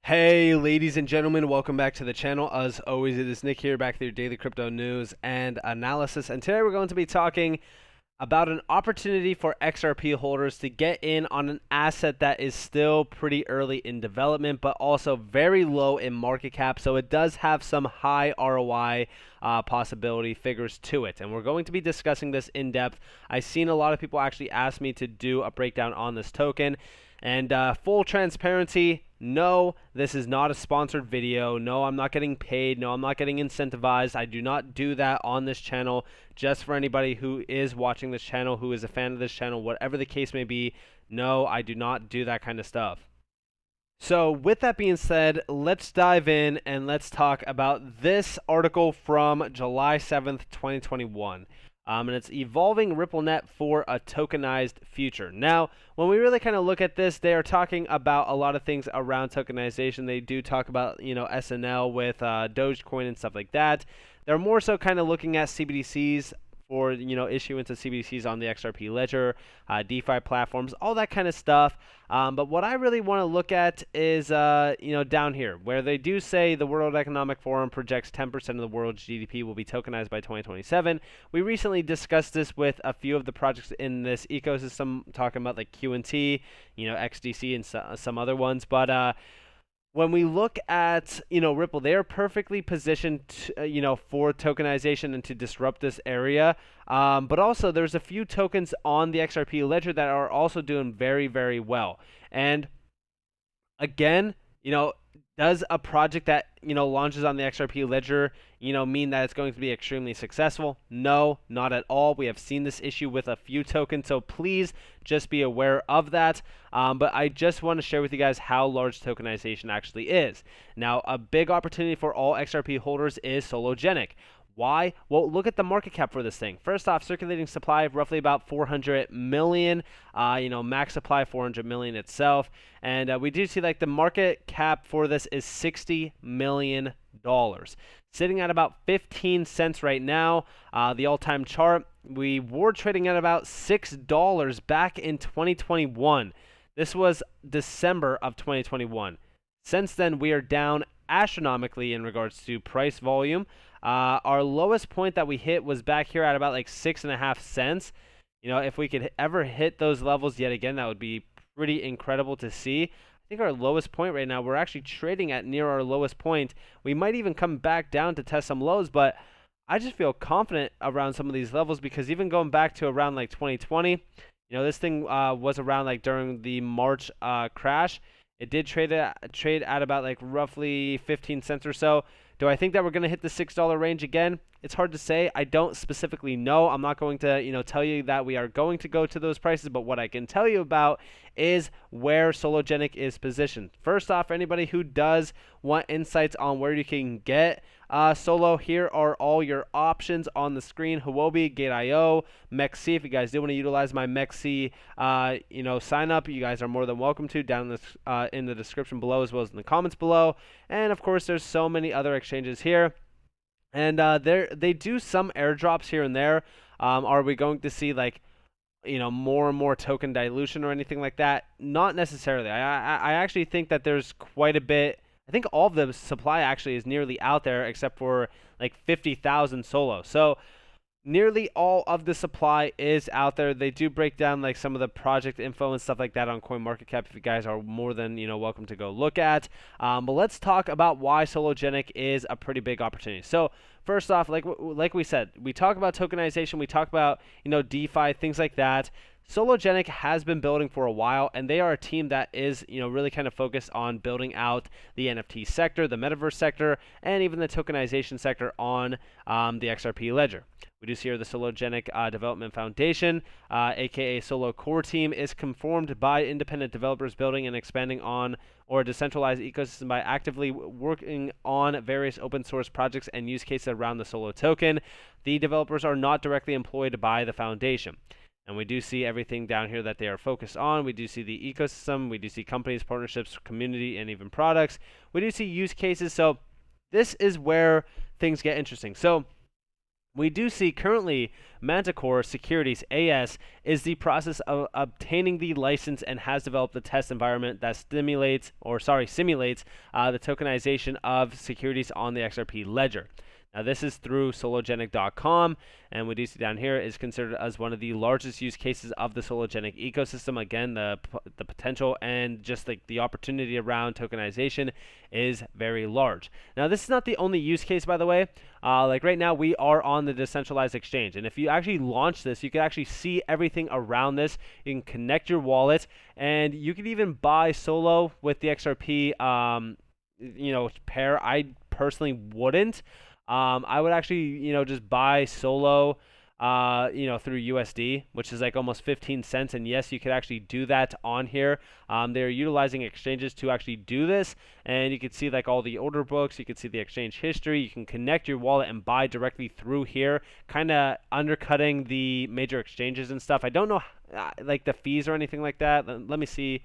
Hey ladies and gentlemen, welcome back to the channel. As always, it is Nick here, back with your daily crypto news and analysis. And today we're going to be talking about an opportunity for XRP holders to get in on an asset that is still pretty early in development, but also very low in market cap. So it does have some high ROI possibility figures to it. And we're going to be discussing this in depth. I've seen a lot of people actually ask me to do a breakdown on this token. And full transparency, no, this is not a sponsored video. No, I'm not getting paid. No, I'm not getting incentivized. I do not do that on this channel. Just for anybody who is watching this channel, who is a fan of this channel, whatever the case may be, no, I do not do that kind of stuff. So with that being said, let's dive in and let's talk about this article from July 7th, 2021. And it's evolving RippleNet for a tokenized future. Now, when we really kind of look at this, they are talking about a lot of things around tokenization. They do talk about, SNL with Dogecoin and stuff like that. They're more so kind of looking at CBDCs for, issuance of CBDCs on the XRP ledger, DeFi platforms, all that kind of stuff. But what I really want to look at is, down here, where they do say the World Economic Forum projects 10% of the world's GDP will be tokenized by 2027. We recently discussed this with a few of the projects in this ecosystem, talking about like QNT, XDC, and some other ones. But when we look at Ripple, they are perfectly positioned for tokenization and to disrupt this area. But also there's a few tokens on the XRP ledger that are also doing very, very well. And again, does a project that launches on the XRP ledger mean that it's going to be extremely successful? No, not at all. We have seen this issue with a few tokens, so please just be aware of that. But I just want to share with you guys how large tokenization actually is. Now, a big opportunity for all XRP holders is Sologenic. Why? Well, look at the market cap for this thing. First off, circulating supply of roughly about 400 million. Max supply 400 million itself. And we do see like the market cap for this is $60 million. Sitting at about 15 cents right now. The all-time chart, we were trading at about $6 back in 2021. This was December of 2021. Since then, we are down astronomically in regards to price volume. Our lowest point that we hit was back here at about like 6.5 cents. If we could ever hit those levels yet again, that would be pretty incredible to see. I think our lowest point right now, we're actually trading at near our lowest point. We might even come back down to test some lows, but I just feel confident around some of these levels because even going back to around like 2020, this thing was around like during the March crash. It did trade at about like roughly 15 cents or so. Do I think that we're going to hit the $6 range again? It's hard to say. I don't specifically know. I'm not going to, tell you that we are going to go to those prices, but what I can tell you about is where Sologenic is positioned. First off, anybody who does want insights on where you can get Solo, here are all your options on the screen. Huobi, Gate.io, MEXC. If you guys do want to utilize my MEXC, sign up, you guys are more than welcome to down in the description below as well as in the comments below. And of course, there's so many other exchanges here. And they do some airdrops here and there. Are we going to see like more and more token dilution or anything like that? Not necessarily. I actually think that there's quite a bit. I think all of the supply actually is nearly out there except for like 50,000 Solo. So nearly all of the supply is out there. They do break down like some of the project info and stuff like that on CoinMarketCap if you guys are more than welcome to go look at. But let's talk about why Sologenic is a pretty big opportunity. So first off, like we said, we talk about tokenization, we talk about DeFi, things like that. Sologenic has been building for a while, and they are a team that is, really kind of focused on building out the NFT sector, the metaverse sector, and even the tokenization sector on the XRP ledger. We do see here the Sologenic Development Foundation, aka Solo Core Team, is conformed by independent developers building and expanding on or a decentralized ecosystem by actively working on various open source projects and use cases around the Solo token. The developers are not directly employed by the foundation. And we do see everything down here that they are focused on. We do see the ecosystem. We do see companies, partnerships, community, and even products. We do see use cases. So this is where things get interesting. So We do see currently Manticore Securities AS is the process of obtaining the license and has developed a test environment that simulates the tokenization of securities on the XRP ledger. Now, this is through Sologenic.com, and what you see down here is considered as one of the largest use cases of the Sologenic ecosystem. Again, the potential and just like the opportunity around tokenization is very large. Now, this is not the only use case, by the way. Like right now, we are on the decentralized exchange, and if you actually launch this, you can actually see everything around this. You can connect your wallet, and you can even buy Solo with the XRP, pair. I personally wouldn't. I would actually, just buy Solo, through USD, which is like almost 15 cents. And yes, you could actually do that on here. They're utilizing exchanges to actually do this. And you can see like all the order books. You can see the exchange history. You can connect your wallet and buy directly through here, kind of undercutting the major exchanges and stuff. I don't know like the fees or anything like that. Let me see.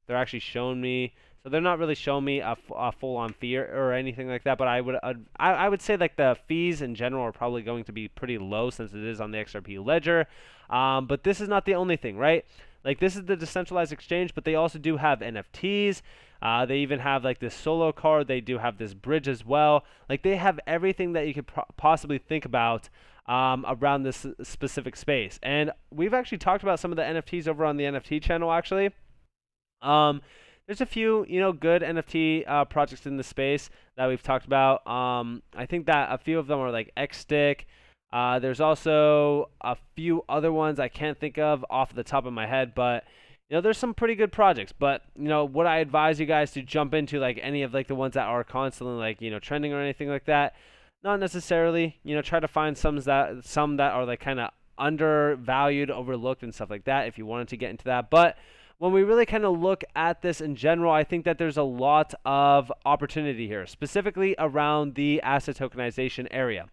They're actually showing me. So they're not really showing me a full-on fee or anything like that, but I would say like the fees in general are probably going to be pretty low since it is on the XRP ledger. But this is not the only thing, right? Like this is the decentralized exchange, but they also do have NFTs. They even have like this Solo card. They do have this bridge as well. Like they have everything that you could possibly think about around this specific space. And we've actually talked about some of the NFTs over on the NFT channel actually. There's a few, good NFT projects in the space that we've talked about. I think that a few of them are like XStick. There's also a few other ones I can't think of off the top of my head, but there's some pretty good projects. But would I advise you guys to jump into like any of like the ones that are constantly like trending or anything like that? Not necessarily. Try to find some that are like kind of undervalued, overlooked, and stuff like that. If you wanted to get into that, but when we really kind of look at this in general, I think that there's a lot of opportunity here, specifically around the asset tokenization area.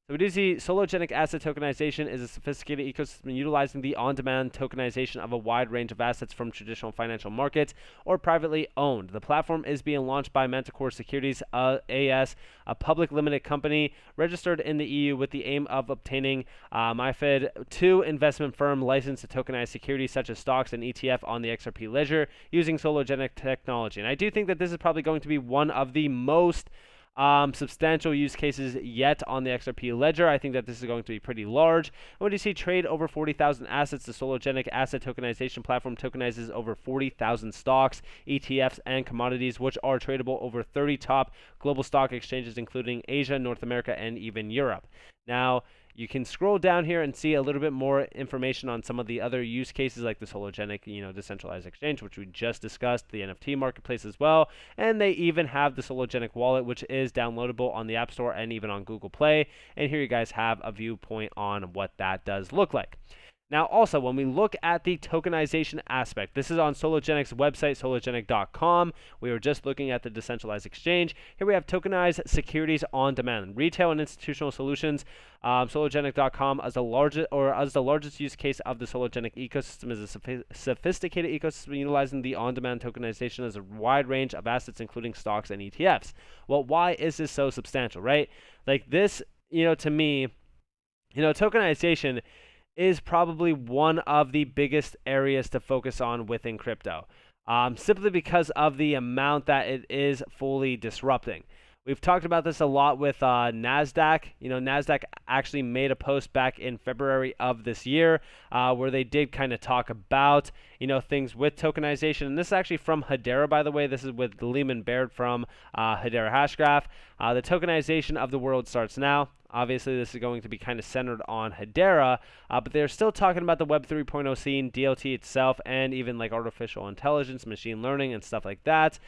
So we do see Sologenic asset tokenization is a sophisticated ecosystem utilizing the on-demand tokenization of a wide range of assets from traditional financial markets or privately owned. The platform is being launched by Manticore Securities AS, a public limited company registered in the EU with the aim of obtaining MiFID II investment firm license to tokenize securities such as stocks and ETF on the XRP ledger using Sologenic technology. And I do think that this is probably going to be one of the most substantial use cases yet on the XRP ledger. I think that this is going to be pretty large. And when you see trade over 40,000 assets, the Sologenic asset tokenization platform tokenizes over 40,000 stocks, ETFs, and commodities, which are tradable over 30 top global stock exchanges, including Asia, North America, and even Europe. Now, you can scroll down here and see a little bit more information on some of the other use cases like the Sologenic, decentralized exchange, which we just discussed, the NFT marketplace as well, and they even have the Sologenic wallet, which is downloadable on the App Store and even on Google Play. And here you guys have a viewpoint on what that does look like. Now, also, when we look at the tokenization aspect, this is on Sologenic's website, sologenic.com. We were just looking at the decentralized exchange. Here we have tokenized securities on demand, retail and institutional solutions. Sologenic.com as the largest use case of the Sologenic ecosystem is a sophisticated ecosystem utilizing the on-demand tokenization as a wide range of assets, including stocks and ETFs. Well, why is this so substantial, right? Like this, to me, tokenization is probably one of the biggest areas to focus on within crypto, simply because of the amount that it is fully disrupting. We've talked about this a lot with NASDAQ. NASDAQ actually made a post back in February of this year where they did kind of talk about, things with tokenization. And this is actually from Hedera, by the way. This is with Lehman Baird from Hedera Hashgraph. The tokenization of the world starts now. Obviously, this is going to be kind of centered on Hedera, but they're still talking about the Web 3.0 scene, DLT itself, and even like artificial intelligence, machine learning, and stuff like that.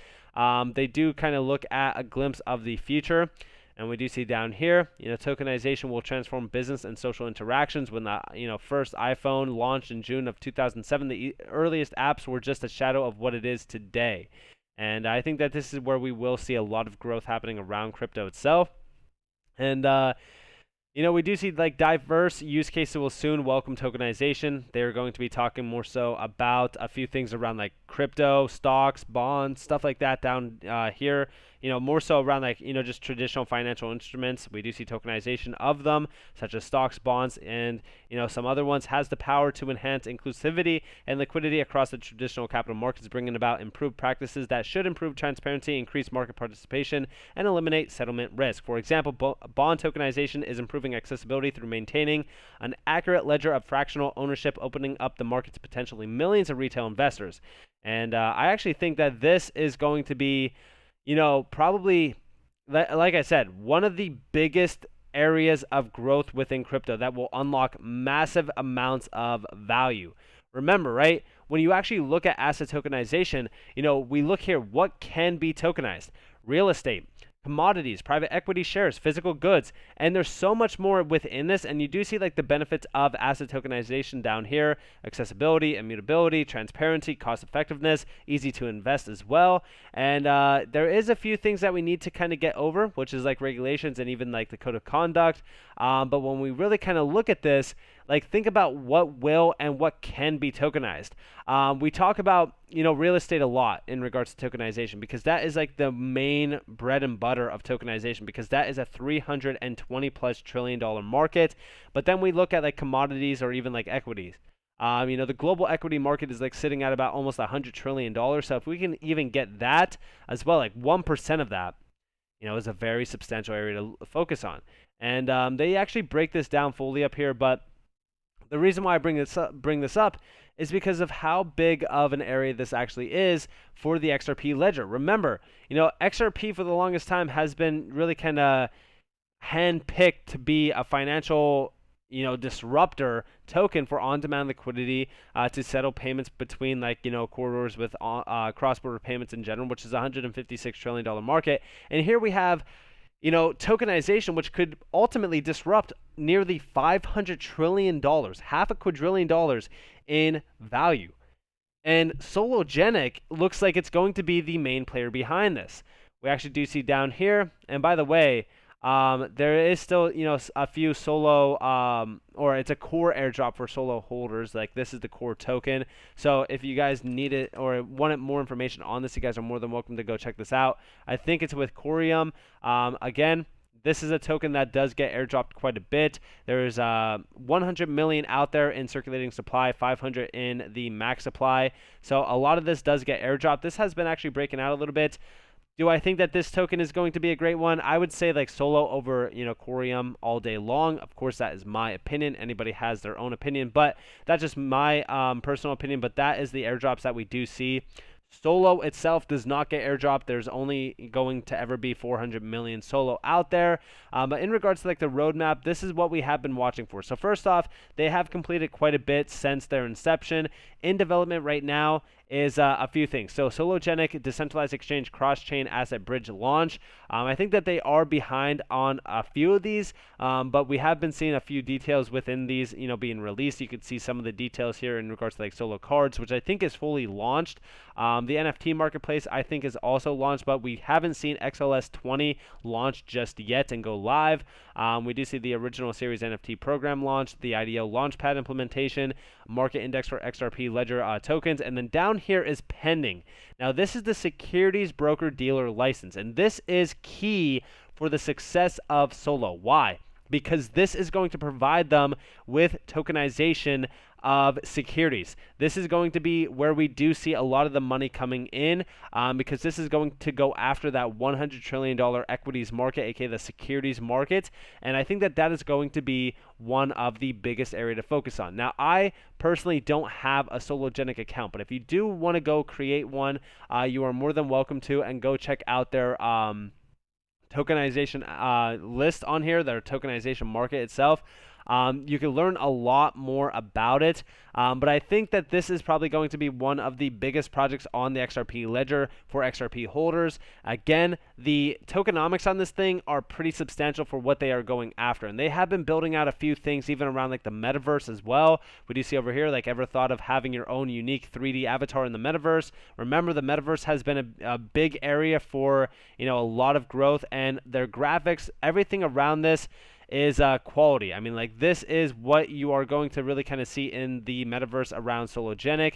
They do kind of look at a glimpse of the future. And we do see down here, tokenization will transform business and social interactions. When the first iPhone launched in June of 2007, the earliest apps were just a shadow of what it is today. And I think that this is where we will see a lot of growth happening around crypto itself. And We do see like diverse use cases will soon welcome tokenization. They're going to be talking more so about a few things around like crypto, stocks, bonds, stuff like that down here. More so around like, just traditional financial instruments. We do see tokenization of them, such as stocks, bonds, and, some other ones, has the power to enhance inclusivity and liquidity across the traditional capital markets, bringing about improved practices that should improve transparency, increase market participation, and eliminate settlement risk. For example, bond tokenization is improving accessibility through maintaining an accurate ledger of fractional ownership, opening up the market to potentially millions of retail investors. And I actually think that this is going to be, probably, like I said, one of the biggest areas of growth within crypto that will unlock massive amounts of value. Remember, right? When you actually look at asset tokenization, we look here, what can be tokenized? Real estate, commodities, private equity shares, physical goods, and there's so much more within this. And you do see like the benefits of asset tokenization down here: accessibility, immutability, transparency, cost effectiveness, easy to invest as well. And there is a few things that we need to kind of get over, which is like regulations and even like the code of conduct. But when we really kind of look at this, like think about what will and what can be tokenized. We talk about real estate a lot in regards to tokenization, because that is like the main bread and butter of tokenization, because that is a 320 plus trillion dollar market. But then we look at like commodities or even like equities. The global equity market is like sitting at about almost $100 trillion. So if we can even get that as well, like 1% of that, is a very substantial area to focus on. And they actually break this down fully up here, but the reason why I bring this up is because of how big of an area this actually is for the XRP ledger. Remember, XRP for the longest time has been really kind of handpicked to be a financial, disruptor token for on-demand liquidity to settle payments between like, corridors with cross-border payments in general, which is a $156 trillion market. And here we have tokenization, which could ultimately disrupt nearly $500 trillion, half a quadrillion dollars in value. And Sologenic looks like it's going to be the main player behind this. We actually do see down here, and by the way, there is still, a few Solo, or it's a core airdrop for Solo holders. Like this is the core token. So if you guys need it or want more information on this, you guys are more than welcome to go check this out. I think it's with Corium. Again, this is a token that does get airdropped quite a bit. There's 100 million out there in circulating supply, 500 in the max supply. So a lot of this does get airdropped. This has been actually breaking out a little bit. Do I think that this token is going to be a great one? I would say like Solo over, Corium all day long. Of course, that is my opinion. Anybody has their own opinion, but that's just my personal opinion. But that is the airdrops that we do see. Solo itself does not get airdropped. There's only going to ever be 400 million Solo out there. But in regards to like the roadmap, this is what we have been watching for. So first off, they have completed quite a bit since their inception. In development right now is a few things. So Sologenic decentralized exchange cross-chain asset bridge launch. I think that they are behind on a few of these, but we have been seeing a few details within these, being released. You can see some of the details here in regards to like Solo cards, which I think is fully launched. The NFT marketplace I think is also launched, but we haven't seen XLS 20 launch just yet and go live. We do see the original series NFT program launched, the IDO launchpad implementation, market index for XRP ledger tokens, and then down here is pending. Now this is the securities broker dealer license, and this is key for the success of Solo. Why? Because this is going to provide them with tokenization of securities. This is going to be where we do see a lot of the money coming in, because this is going to go after that $100 trillion equities market, aka the securities market. And I think that that is going to be one of the biggest area to focus on. Now, I personally don't have a Sologenic account, but if you do want to go create one, you are more than welcome to, and go check out their tokenization list on here, their tokenization market itself. You can learn a lot more about it, but I think that this is probably going to be one of the biggest projects on the XRP ledger for XRP holders. Again, the tokenomics on this thing are pretty substantial for what they are going after, and they have been building out a few things even around like the metaverse as well. We do see over here, like, ever thought of having your own unique 3D avatar in the metaverse? Remember, the metaverse has been a big area for a lot of growth, and their graphics, everything around this is quality. I mean, like, this is what you are going to really kind of see in the metaverse around Sologenic.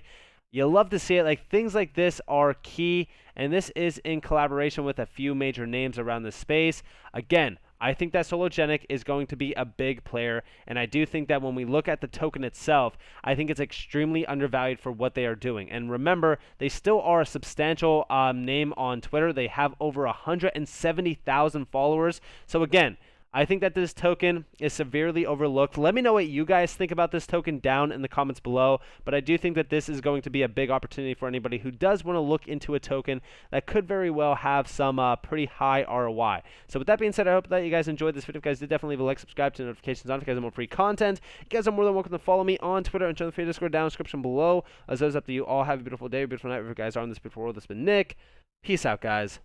You love to see it. Like, things like this are key, and this is in collaboration with a few major names around the space. Again, I think that Sologenic is going to be a big player, and I do think that when we look at the token itself, I think it's extremely undervalued for what they are doing. And remember, they still are a substantial name on Twitter. They have over 170,000 followers. So again, I think that this token is severely overlooked. Let me know what you guys think about this token down in the comments below, but I do think that this is going to be a big opportunity for anybody who does want to look into a token that could very well have some pretty high ROI. So with that being said, I hope that you guys enjoyed this video. If you guys did, definitely leave a like, subscribe to notifications on if you guys want more free content. You guys are more than welcome to follow me on Twitter and join the free Discord down in the description below. As always, up to you all. Have a beautiful day, a beautiful night. If you guys are in this beautiful world, this has been Nick. Peace out, guys.